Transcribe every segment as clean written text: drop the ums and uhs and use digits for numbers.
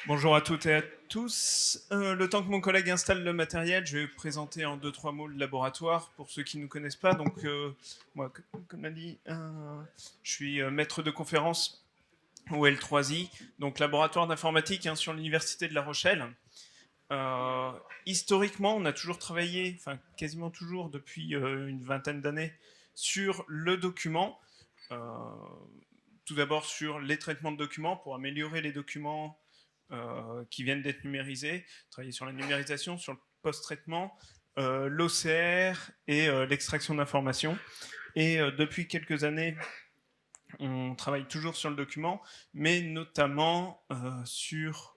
Bonjour à toutes et à tous. Le temps que mon collègue installe le matériel, je vais présenter en 2-3 mots le laboratoire pour ceux qui ne nous connaissent pas. Donc, moi, comme l'a dit, je suis maître de conférence au L3I, donc laboratoire d'informatique sur l'université de La Rochelle. Euh, Historiquement, on a toujours travaillé, enfin quasiment toujours depuis une vingtaine d'années, sur le document. Euh, Tout d'abord sur les traitements de documents pour améliorer les documents qui viennent d'être numérisés, travailler sur la numérisation, sur le post-traitement, l'OCR et l'extraction d'informations. Et depuis quelques années, on travaille toujours sur le document, mais notamment sur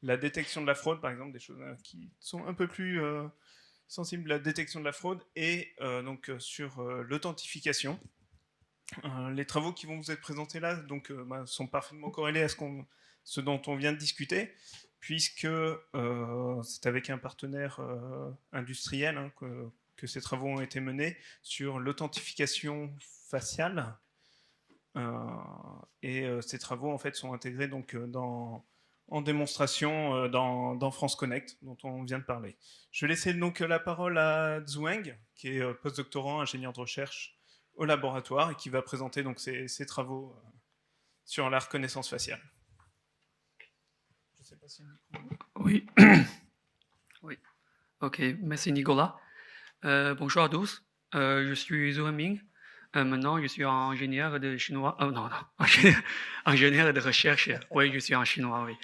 la détection de la fraude, par exemple, des choses qui sont un peu plus sensibles à la détection de la fraude, et donc sur l'authentification. Les travaux qui vont vous être présentés là sont parfaitement corrélés à ce dont on vient de discuter, puisque c'est avec un partenaire industriel que ces travaux ont été menés sur l'authentification faciale. Ces travaux en fait sont intégrés en démonstration dans France Connect, dont on vient de parler. Je vais laisser donc la parole à Zhuang, qui est postdoctorant, ingénieur de recherche au laboratoire et qui va présenter donc ses travaux sur la reconnaissance faciale. Je sais pas si Oui, oui. Ok, merci Nicolas. Bonjour à tous. Je suis Zhu Ming. Maintenant, je suis ingénieur de chinois. Oh non, non, ingénieur de recherche. Oui, je suis en chinois, oui.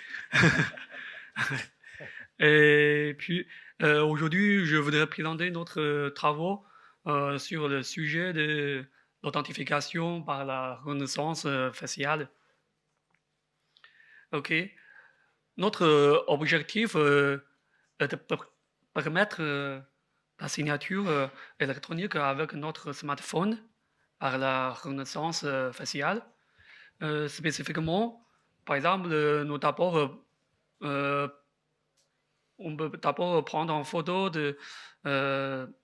Et puis, aujourd'hui, je voudrais présenter notre travaux sur le sujet de l'authentification par la reconnaissance faciale. Ok. Notre objectif est de permettre la signature électronique avec notre smartphone par la reconnaissance faciale. Spécifiquement, par exemple, euh, on peut d'abord prendre une photo de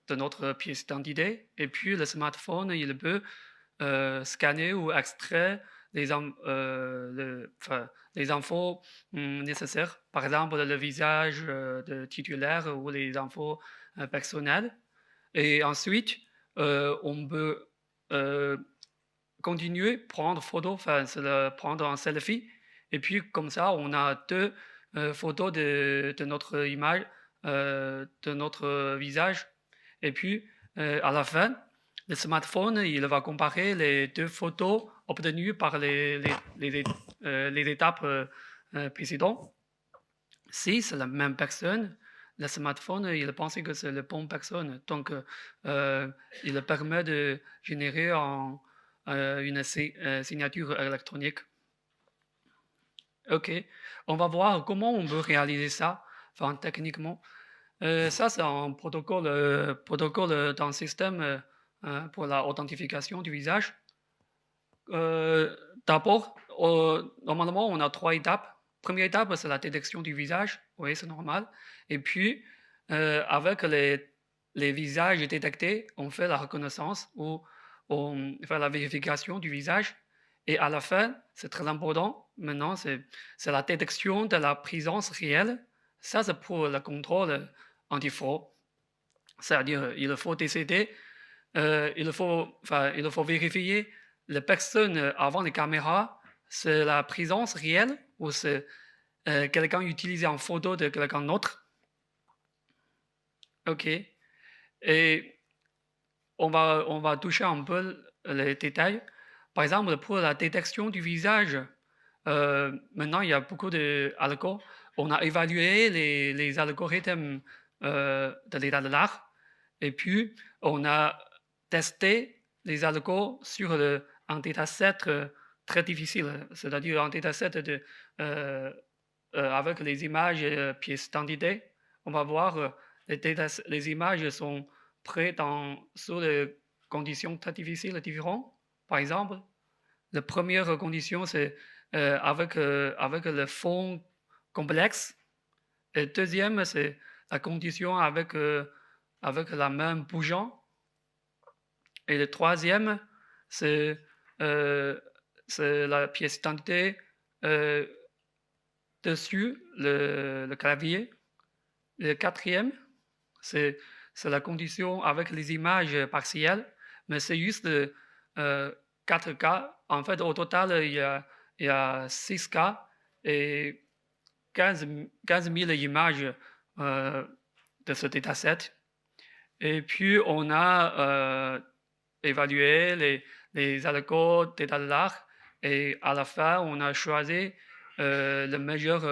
notre pièce d'identité et puis le smartphone, il peut scanner ou extraire les infos nécessaires, par exemple le visage de titulaire ou les infos personnelles. Et ensuite, on peut continuer, prendre photo, prendre un selfie. Et puis comme ça, on a deux photos de notre image, de notre visage. Et puis à la fin, le smartphone, il va comparer les deux photos obtenues par les étapes précédentes. Si c'est la même personne, le smartphone, il pense que c'est la bonne personne. Donc, il permet de générer une signature électronique. OK. On va voir comment on peut réaliser ça, enfin, techniquement. Ça, c'est un protocole d'un système pour l'authentification du visage. D'abord, normalement, on a trois étapes. Première étape, c'est la détection du visage. Oui, c'est normal. Et puis, avec les visages détectés, on fait la reconnaissance ou on fait la vérification du visage. Et à la fin, c'est très important, maintenant, c'est la détection de la présence réelle. Ça, c'est pour le contrôle anti-fraude. C'est-à-dire, il faut décider, il faut vérifier les personnes avant les caméras, c'est la présence réelle ou c'est quelqu'un utilisé en photo de quelqu'un d'autre. Ok. Et on va toucher un peu les détails. Par exemple, pour la détection du visage, maintenant il y a beaucoup d'algos. On a évalué les algorithmes de l'état de l'art et puis on a testé les algos sur un dataset très difficile, c'est-à-dire un dataset avec les images et pièces d'identité. On va voir les images sont prêtes sous des conditions très difficiles différentes. Par exemple, la première condition, c'est avec le fond complexe. Et deuxième, c'est la condition avec la main bougeant. Et le troisième, c'est la pièce d'identité dessus le clavier. Le quatrième, c'est la condition avec les images partielles, mais c'est juste 4 cas. En fait, au total, il y a 6 cas et 15 000 images de ce dataset. Et puis, on a évalué les algos d'état de l'art et à la fin, on a choisi le meilleur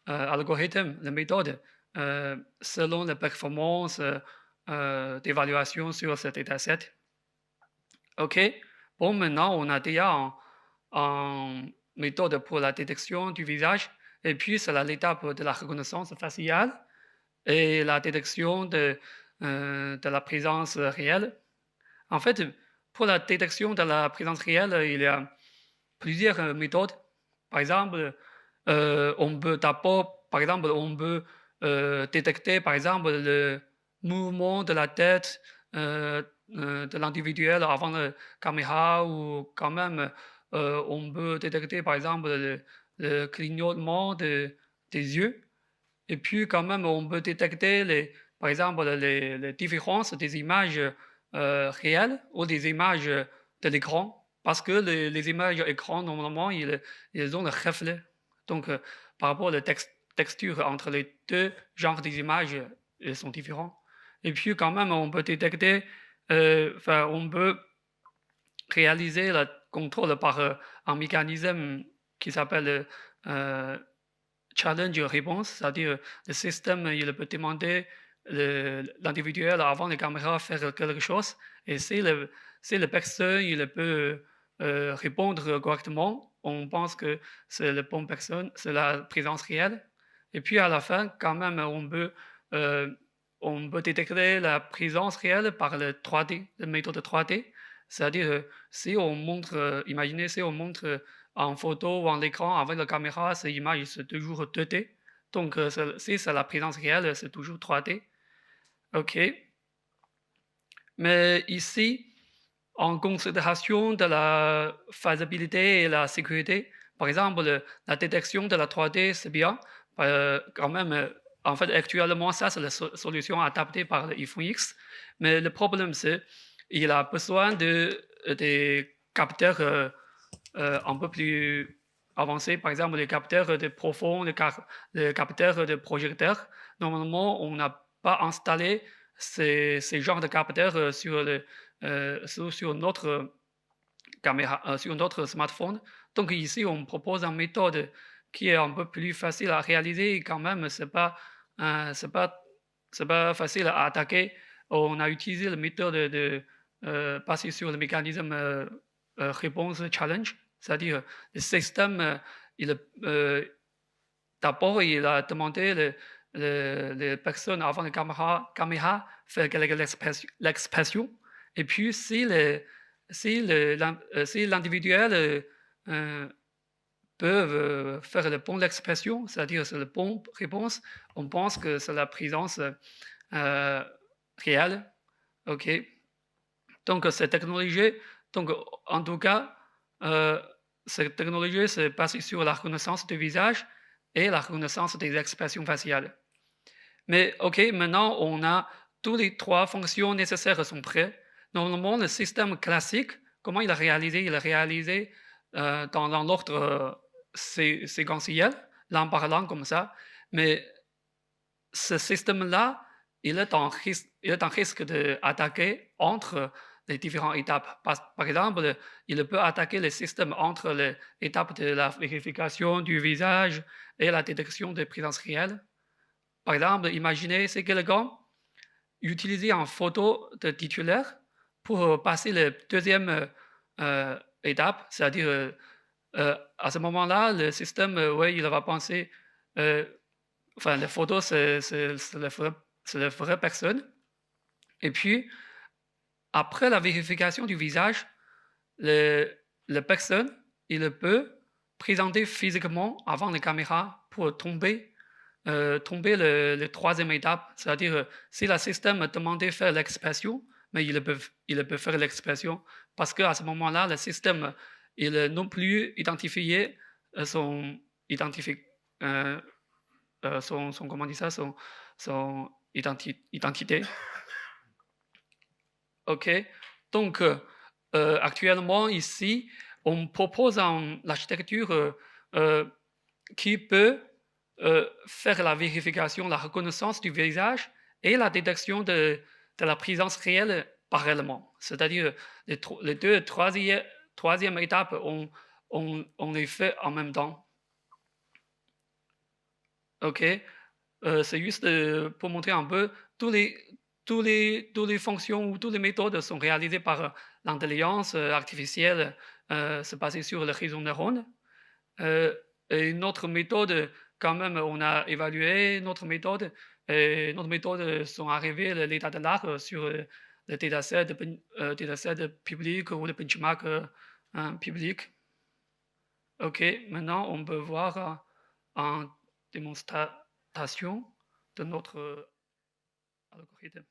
algorithme, la méthode, selon la performance d'évaluation sur ce dataset. OK. Bon, maintenant, on a déjà une méthode pour la détection du visage. Et puis, c'est l'étape de la reconnaissance faciale et la détection de la présence réelle. En fait, pour la détection de la présence réelle, il y a plusieurs méthodes. Par exemple, on peut d'abord, par exemple, on peut détecter, par exemple, le mouvement de la tête de l'individuel avant la caméra, ou quand même, on peut détecter, par exemple, le clignotement des yeux. Et puis, quand même, on peut détecter, par exemple, les différences des images réelles ou des images de l'écran. Parce que les images écran, normalement, ils ont le reflet. Donc, par rapport à la texture entre les deux genres des images, ils sont différents. Et puis, quand même, on peut détecter, on peut réaliser le contrôle par un mécanisme qui s'appelle challenge réponse, c'est-à-dire le système, il peut demander l'individuel avant la caméra faire quelque chose, et si la personne il peut répondre correctement, on pense que c'est la bonne personne, c'est la présence réelle. Et puis à la fin, quand même, on peut détecter la présence réelle par le 3D, la méthode 3D. C'est-à-dire, si on montre, imaginez si on montre en photo ou en écran avec la caméra, ces images c'est toujours 2D. Donc, si c'est la présence réelle, c'est toujours 3D. OK. Mais ici, en considération de la faisabilité et la sécurité, par exemple, la détection de la 3D, c'est bien. Quand même, en fait, actuellement, ça, c'est la solution adaptée par l'iPhone X. Mais le problème, c'est qu'il a besoin des capteurs un peu plus avancés. Par exemple, les capteurs de profond, les capteurs de projecteurs. Normalement, on n'a pas installé ces genres de capteurs sur notre caméra, sur notre smartphone. Donc ici, on propose une méthode qui est un peu plus facile à réaliser et quand même, c'est pas facile à attaquer. On a utilisé la méthode de passer sur le mécanisme réponse challenge, c'est-à-dire le système, d'abord, il a demandé les personnes avant la caméra faire l'expression. Et puis, si l'individuel peut faire la bonne expression, c'est-à-dire c'est la bonne réponse, on pense que c'est la présence réelle. OK. Donc, cette technologie, en tout cas, cette technologie se base sur la reconnaissance du visage et la reconnaissance des expressions faciales. Mais OK, maintenant, on a toutes les 3 fonctions nécessaires sont prêtes. Normalement, le système classique, comment il a réalisé? Il a réalisé dans l'ordre séquentiel, l'un par l'un comme ça. Mais ce système-là, il est en risque d'attaquer entre les différentes étapes. Par exemple, il peut attaquer le système entre les étapes de la vérification du visage et la détection de présence réelle. Par exemple, imaginez si quelqu'un utilise une photo de titulaire pour passer la deuxième étape, c'est-à-dire à ce moment-là, le système, il va penser, la photo, c'est la vraie personne. Et puis, après la vérification du visage, la personne, il peut présenter physiquement avant la caméra pour tomber la troisième étape, c'est-à-dire si le système demandait de faire l'expression, mais il peut faire l'expression parce qu'à ce moment-là, le système il non plus identifié son identifié, son comment on dit ça, son identité. OK. Donc, actuellement ici, on propose l'architecture qui peut faire la vérification, la reconnaissance du visage et la détection de la présence réelle parallèlement. C'est-à-dire, les deux troisième étape, on les fait en même temps. OK. C'est juste pour montrer un peu toutes les fonctions ou toutes les méthodes sont réalisées par l'intelligence artificielle, c'est basé sur le réseau neurones. Et notre méthode, quand même, on a évalué notre méthode. Et notre méthode sont arrivées l'état de l'art sur le dataset public ou le benchmark public. OK, maintenant on peut voir en démonstration de notre algorithme.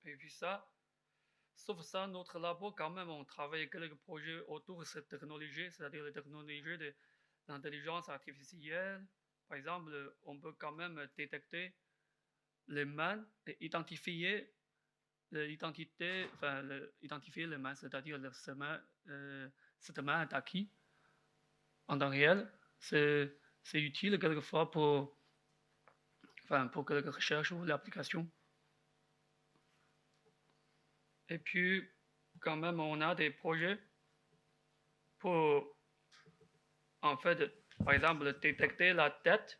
Et puis ça, sauf ça, notre labo, quand même, on travaille quelques projets autour de cette technologie, c'est-à-dire la technologie de l'intelligence artificielle. Par exemple, on peut quand même détecter les mains et identifier l'identité, enfin, identifier les mains, c'est-à-dire le segment attaqué en temps réel, c'est utile quelquefois pour quelques recherches ou l'application. Et puis, quand même, on a des projets pour, en fait, par exemple, détecter la tête.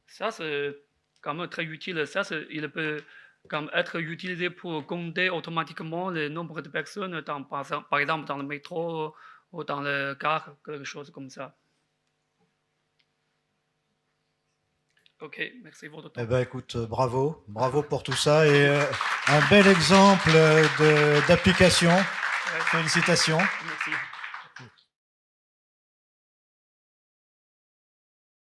Ça, c'est quand même très utile. Ça, il peut comme être utilisé pour compter automatiquement le nombre de personnes, par exemple, dans le métro ou dans le car, quelque chose comme ça. Ok, merci pour votre temps. Eh ben, écoute, bravo pour tout ça et un bel exemple d'application. Ouais. Félicitations. Merci.